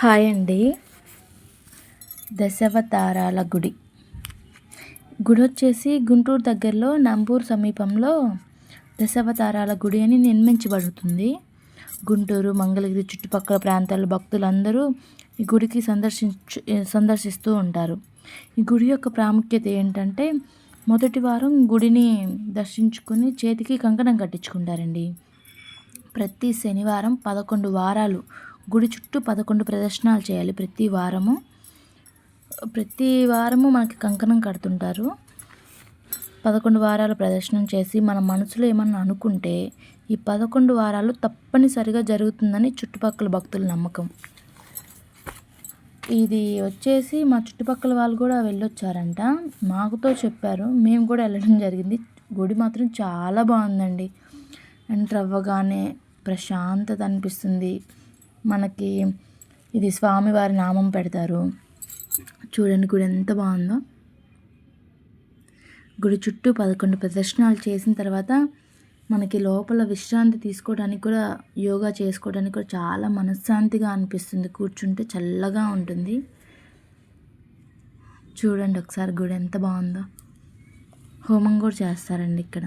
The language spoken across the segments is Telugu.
హాయ్ అండి. దశావతారాల గుడి వచ్చేసి గుంటూరు దగ్గరలో నంబూరు సమీపంలో దశావతారాల గుడి అని నిర్మించబడుతుంది. గుంటూరు, మంగళగిరి చుట్టుపక్కల ప్రాంతాల భక్తులందరూ ఈ గుడికి సందర్శిస్తూ ఉంటారు. ఈ గుడి యొక్క ప్రాముఖ్యత ఏంటంటే, మొదటి వారం గుడిని దర్శించుకొని చేతికి కంకణం కట్టించుకుంటారండి. ప్రతి శనివారం 11 వారాలు గుడి చుట్టూ 11 ప్రదక్షిణాలు చేయాలి. ప్రతి వారము మనకి కంకణం కడుతుంటారు. 11 వారాల ప్రదక్షిణం చేసి మన మనసులో ఏమన్నా అనుకుంటే ఈ 11 వారాలు తప్పనిసరిగా జరుగుతుందని చుట్టుపక్కల భక్తుల నమ్మకం. ఇది వచ్చేసి మా చుట్టుపక్కల వాళ్ళు కూడా వెళ్ళొచ్చారంట. మాకుతో చెప్పారు, మేము కూడా వెళ్ళడం జరిగింది. గుడి మాత్రం చాలా బాగుందండి. ఎంటర్ అవ్వగానే ప్రశాంతత అనిపిస్తుంది మనకి. ఇది స్వామివారి నామం పెడతారు. చూడండి గుడి ఎంత బాగుందో. గుడి చుట్టూ 11 ప్రదక్షిణాలు చేసిన తర్వాత మనకి లోపల విశ్రాంతి తీసుకోవడానికి కూడా, యోగా చేసుకోవడానికి కూడా చాలా మనశ్శాంతిగా అనిపిస్తుంది. కూర్చుంటే చల్లగా ఉంటుంది. చూడండి ఒకసారి గుడి ఎంత బాగుందో. హోమం కూడా చేస్తారండి ఇక్కడ.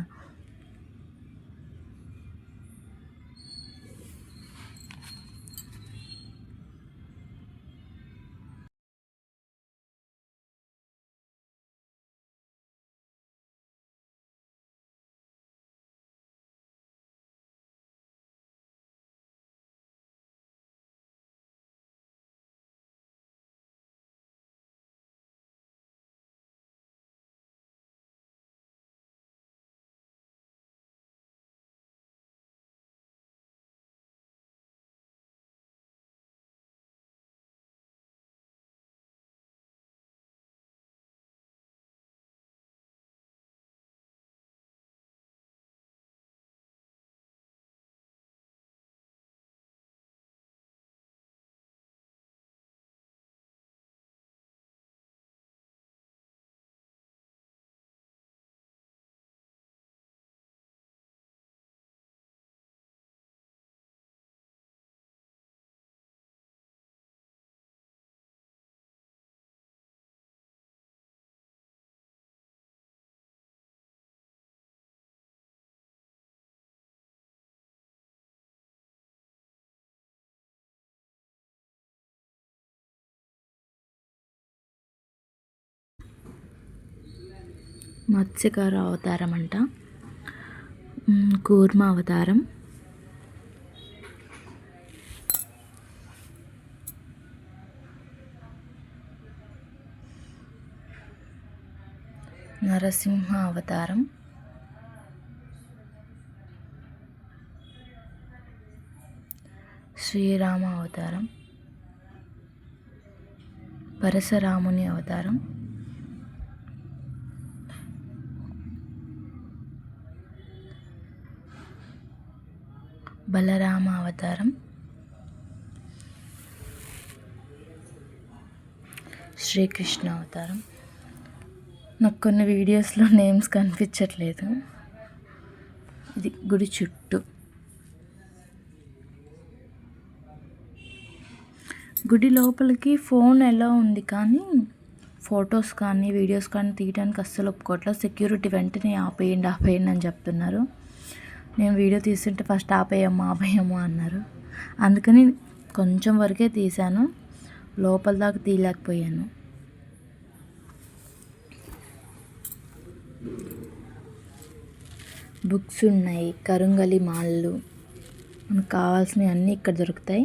మత్స్యకార అవతారం అంట, కూర్మ అవతారం, నరసింహ అవతారం, శ్రీరామ అవతారం, పరశురాముని అవతారం, బలరామ అవతారం, శ్రీకృష్ణ అవతారం. నాకు కొన్ని వీడియోస్లో నేమ్స్ కనిపించట్లేదు. ఇది గుడి చుట్టూ. గుడి లోపలికి ఫోన్ ఎలా ఉంది, కానీ ఫొటోస్ కానీ వీడియోస్ కానీ తీయడానికి అస్సలు ఒప్పుకోవట్లేదు. సెక్యూరిటీ వెంటనే ఆపేయండి అని చెప్తున్నారు. నేను వీడియో తీస్తుంటే ఫస్ట్ ఆపేయమ్మా అన్నారు. అందుకని కొంచెం వరకే తీశాను, లోపల దాకా తీయలేకపోయాను. బుక్స్ ఉన్నాయి, కరుంగలి మాలలు, మనకు కావాల్సినవి అన్నీ ఇక్కడ దొరుకుతాయి.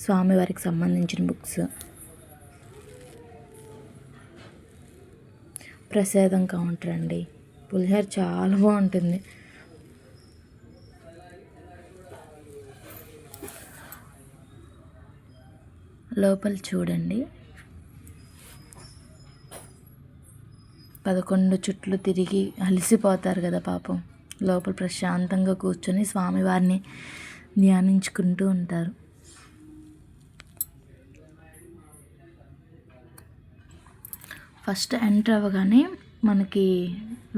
స్వామివారికి సంబంధించిన బుక్స్. ప్రసాదం కౌంటర్ అండి. పులిహోర చాలా బాగుంటుంది. లోపల చూడండి, 11 చుట్లు తిరిగి అలసిపోతారు కదా పాపం. లోపల ప్రశాంతంగా కూర్చొని స్వామివారిని ధ్యానించుకుంటూ ఉంటారు. ఫస్ట్ ఎంటర్ అవ్వగానే మనకి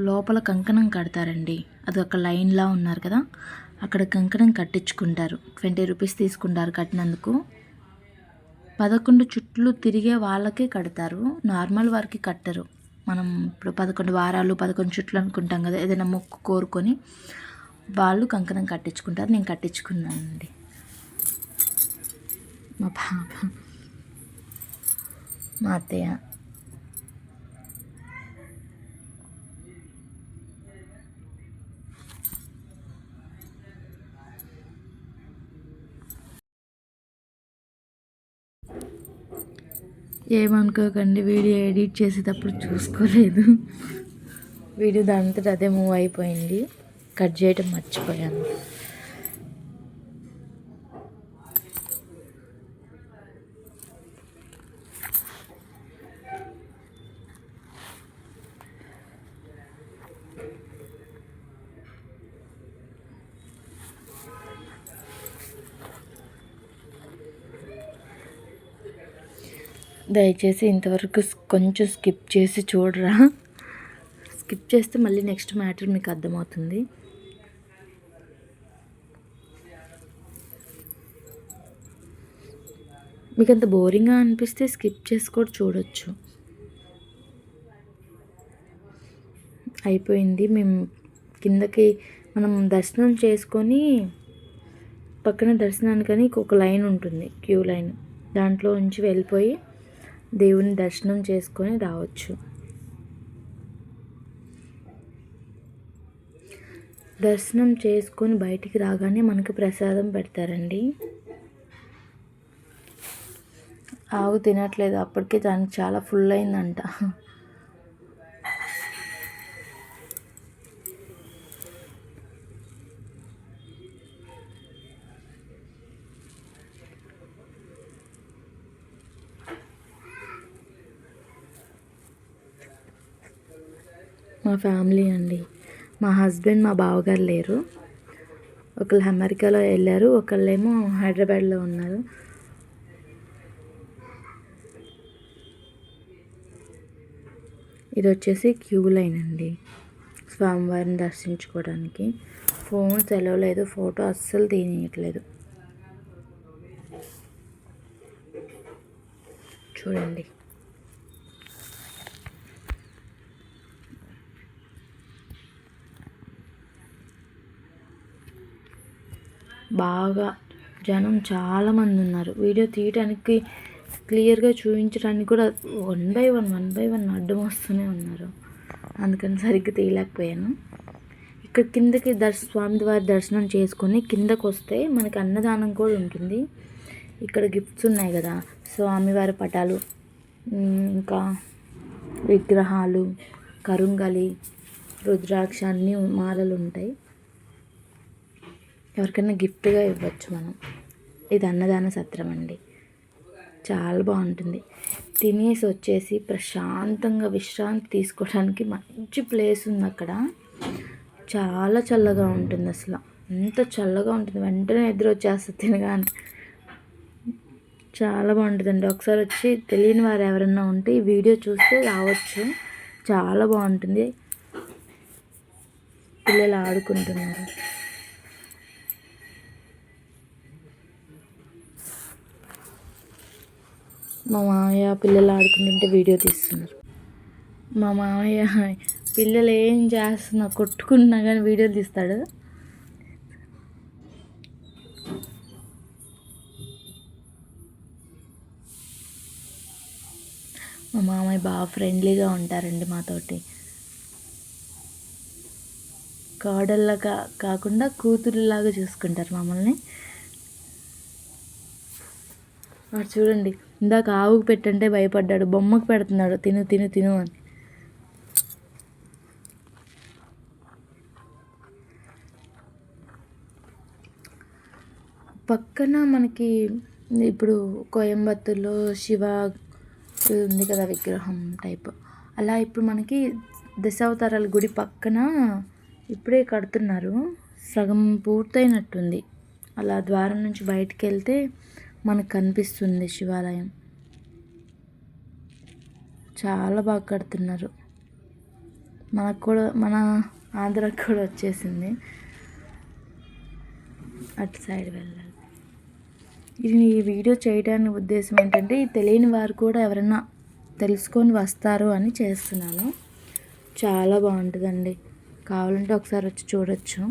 లోపల కంకణం కడతారండి. అది ఒక లైన్లా ఉన్నారు కదా, అక్కడ కంకణం కట్టించుకుంటారు. 20 రూపీస్ తీసుకుంటారు కట్టినందుకు. 11 చుట్లు తిరిగే వాళ్ళకే కడతారు, నార్మల్ వారికి కట్టరు. మనం ఇప్పుడు 11 వారాలు 11 చుట్లు అనుకుంటాం కదా, ఏదైనా మొక్కు కోరుకొని వాళ్ళు కంకణం కట్టించుకుంటారు. నేను కట్టించుకున్నానండి. మా పాప, మా అత్తయ్య. ఏమనుకోకండి, వీడియో ఎడిట్ చేసేటప్పుడు చూసుకోలేదు. వీడియో దాంతో అదే మూవ్ అయిపోయింది, కట్ చేయడం మర్చిపోయాను. దయచేసి ఇంతవరకు కొంచెం స్కిప్ చేసి చూడరా. స్కిప్ చేస్తే మళ్ళీ నెక్స్ట్ మ్యాటర్ మీకు అర్థమవుతుంది. మీకు అంత బోరింగ్గా అనిపిస్తే స్కిప్ చేసి కూడా చూడొచ్చు. అయిపోయింది. మేము కిందకి మనం దర్శనం చేసుకొని పక్కన దర్శనానికని ఒక లైన్ ఉంటుంది, క్యూ లైన్. దాంట్లో నుంచి వెళ్ళిపోయి దేవుని దర్శనం చేసుకొని రావచ్చు. దర్శనం చేసుకొని బయటికి రాగానే మనకు ప్రసాదం పెడతారండి. ఆవు తినట్లేదు, అప్పటికే దానికి చాలా ఫుల్ అయిందంట. మా ఫ్యామిలీ అండి, మా హస్బెండ్ మా బావగారు లేరు. ఒకళ్ళు అమెరికాలో వెళ్ళారు, ఒకళ్ళేమో హైదరాబాద్లో ఉన్నారు. ఇది వచ్చేసి క్యూ లైన్ అండి, స్వామివారిని దర్శించుకోవడానికి. ఫోన్ సెలవులేదు, ఫోటో అస్సలు తీయట్లేదు. చూడండి, బాగా జనం చాలామంది ఉన్నారు. వీడియో తీయడానికి క్లియర్గా చూపించడానికి కూడా వన్ బై వన్ అడ్డం వస్తూనే ఉన్నారు, అందుకని సరిగ్గా తీయలేకపోయాను. ఇక్కడ కిందకి స్వామివారి దర్శనం చేసుకొని కిందకు వస్తే మనకి అన్నదానం కూడా ఉంటుంది. ఇక్కడ గిఫ్ట్స్ ఉన్నాయి కదా, స్వామివారి పటాలు, ఇంకా విగ్రహాలు, కరుంగలి, రుద్రాక్ష, అన్నీ మాలలు ఉంటాయి. ఎవరికైనా గిఫ్ట్గా ఇవ్వచ్చు మనం. ఇది అన్నదాన సత్రం అండి, చాలా బాగుంటుంది. తినేసి వచ్చేసి ప్రశాంతంగా విశ్రాంతి తీసుకోవడానికి మంచి ప్లేస్ ఉంది అక్కడ. చాలా చల్లగా ఉంటుంది, అసలు ఎంత చల్లగా ఉంటుంది, వెంటనే నిద్ర వచ్చేస్తుంది తినగానే. చాలా బాగుంటుందండి. ఒకసారి వచ్చి తెలియని వారు ఎవరన్నా ఉంటే ఈ వీడియో చూస్తే రావచ్చు, చాలా బాగుంటుంది. పిల్లలు ఆడుకుంటున్నారు. మా మామయ్య పిల్లలు ఆడుకుంటుంటే వీడియో తీస్తున్నారు. మా మామయ్య పిల్లలు ఏం చేస్తున్నా కొట్టుకుంటున్నా కానీ వీడియోలు తీస్తాడు. మా మామయ్య బాగా ఫ్రెండ్లీగా ఉంటారండి మాతోటి. కోడళ్ళగా కాకుండా కూతురులాగా చూసుకుంటారు మమ్మల్ని. వాడు చూడండి, ఇందాక ఆవుకు పెట్టంటే భయపడ్డాడు, బొమ్మకు పెడుతున్నాడు తిను తిను తిను అని. పక్కన మనకి ఇప్పుడు కోయంబత్తూర్లో శివ ఉంది కదా విగ్రహం టైప్, అలా ఇప్పుడు మనకి దశావతారాల గుడి పక్కన ఇప్పుడే కడుతున్నారు, సగం పూర్తయినట్టుంది. అలా ద్వారం నుంచి బయటికి వెళ్తే మనకు కనిపిస్తుంది శివాలయం. చాలా బాగా కడుతున్నారు. మనకు కూడా, మన ఆంధ్రాకి కూడా వచ్చేసింది. అటు సైడ్ వెళ్ళాలి. ఈ వీడియో చేయడానికి ఉద్దేశం ఏంటంటే ఈ తెలియని వారు కూడా ఎవరైనా తెలుసుకొని వస్తారు అని చేస్తున్నాను. చాలా బాగుంటుందండి. కావాలంటే ఒకసారి వచ్చి చూడొచ్చు.